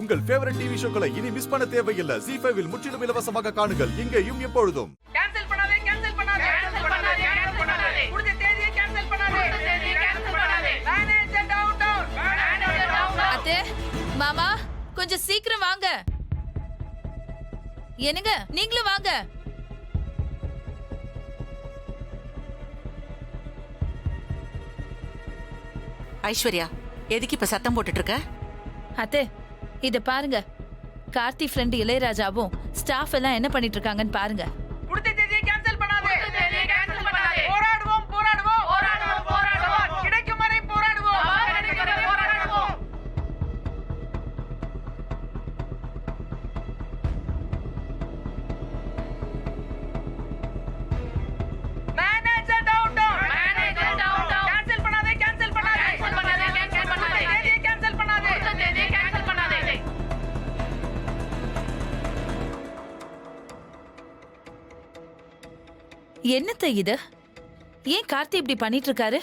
உங்கள் favourite TV ஷோக்களை இனி miss பண்ண தேவையில்லை. ZEE5 இல் முற்றிலும் இலவசமாக காணுங்கள். இங்கேயும் எப்பொழுதும். கேன்சல் பண்ணாதே கேன்சல் பண்ணாதே கேன்சல் பண்ணாதே கேன்சல் பண்ணாதே புடிச்ச தேதியை கேன்சல் பண்ணாதே புடிச்ச தேதியை கேன்சல் பண்ணாதே manager down down manager down down. அத்தை மாமா கொஞ்சம் சீக்கிரம் வாங்க. என்னங்க நீங்களும் வாங்க. ஐஸ்வர்யா எதுக்கு இப்ப சத்தம் போட்டுட்டு இருக்க? அத்தை இத பாருங்க, கார்த்தி ஃப்ரெண்ட் இளையராஜாவும் ஸ்டாஃப் எல்லாம் என்ன பண்ணிட்டு இருக்காங்கன்னு பாருங்க. புடிச்ச தேதியை கேன்சல் பண்ணாதே புடிச்ச தேதியை கேன்சல் பண்ணாதே போராடுவோம் போராடுவோம் போராடுவோம் போராடுவோம் கிடைக்கும் வரை போராடுவோம் கிடைக்கும் வரை போராடுவோம். Manager down down manager down down cancel பண்ணாதே கேன்சல் பண்ணாதே கேன்சல் பண்ணாதே கேன்சல் பண்ணாதே தேதியை கேன்சல் பண்ணாதே புடிச்ச தேதியை கேன்சல் பண்ணாதே. என்னத்த இது? ஏன் கார்த்தி இப்படி பண்ணிட்டு இருக்காரு?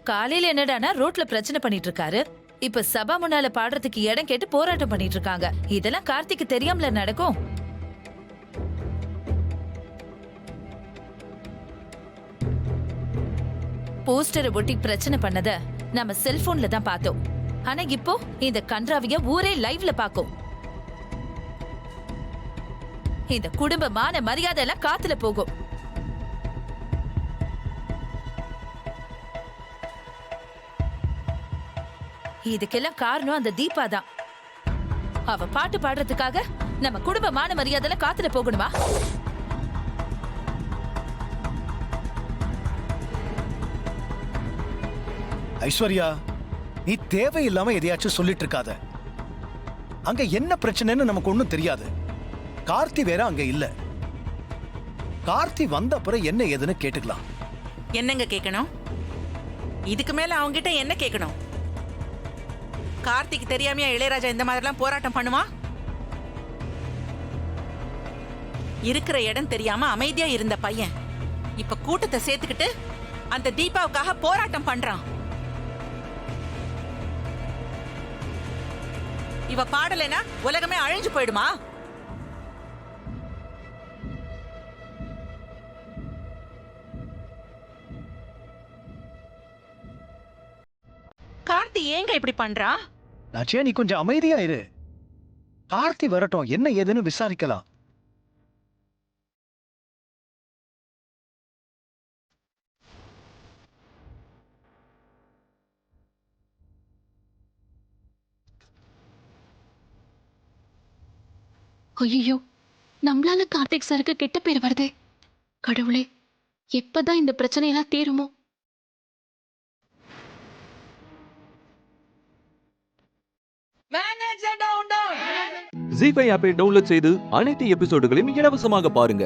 காலையில என்னடானா ரோட்ல பிரச்சனை பண்ணிட்டு இருக்காரு. இப்ப சபா முன்னால பாடுறதுக்கு இடம் கேட்டு போராட்டம் பண்ணிட்டு இருக்காங்க. இதெல்லாம் கார்த்திக்கு தெரியாமல நடக்கும். போஸ்டரை ஒட்டி பிரச்சனை பண்ணத நம்ம செல்போன்ல தான் பார்த்தோம். ஆனா இப்போ இந்த கன்றாவிய ஊரே லைவ்ல பாக்கும். இந்த குடும்பமான மரியாதை எல்லாம் காத்துல போகும். இதுக்கெல்லாம் காரணம் அந்த தீபா தான். அவ பாட்டு பாடுறதுக்காக நம்ம குடும்பமான மரியாதை காத்துல போகணுமா? ஐஸ்வர்யா, நீ தேவையில்லாம எதையாச்சும் சொல்லிட்டு இருக்காத. அங்க என்ன பிரச்சனைன்னு நமக்கு ஒண்ணும் தெரியாது. கார்த்தி வேற அங்க இல்ல. கார்த்தி வந்த அப்புறம் என்ன ஏதுன்னு கேட்டுக்கலாம். என்னங்க கேட்கணும்? இதுக்கு மேல அவங்க கிட்ட என்ன கேட்கணும்? கார்த்திக் தெரியாமையா இளையராஜா இந்த மாதிரிலாம் போராட்டம் பண்ணுவா? இருக்கிற இடம் தெரியாம அமைதியா இருந்த பையன் இப்ப கூட்டத்தை சேர்த்துக்கிட்டு அந்த தீபாவுக்காக போராட்டம் பண்றான். இவ பாடலைனா உலகமே அழிஞ்சு போயிடுமா? கார்த்தி ஏங்க இப்படி பண்றா? நாச்சியா, நீ கொஞ்சம் அமைதியா இரு. கார்த்தி வரட்டும், என்ன ஏதுன்னு விசாரிக்கலாம். ஐயோ, நம்மளால கார்த்திக் சாருக்கு கெட்ட பேர் வருதே. கடவுளே, எப்பதான் இந்த பிரச்சனையெல்லாம் தீருமோ? மேனேஜர் டவுன் டவுன் ZEE5 ஆப்பை டவுன்லோட் செய்து அனைத்து எபிசோடுகளையும் இலவசமாக பாருங்க.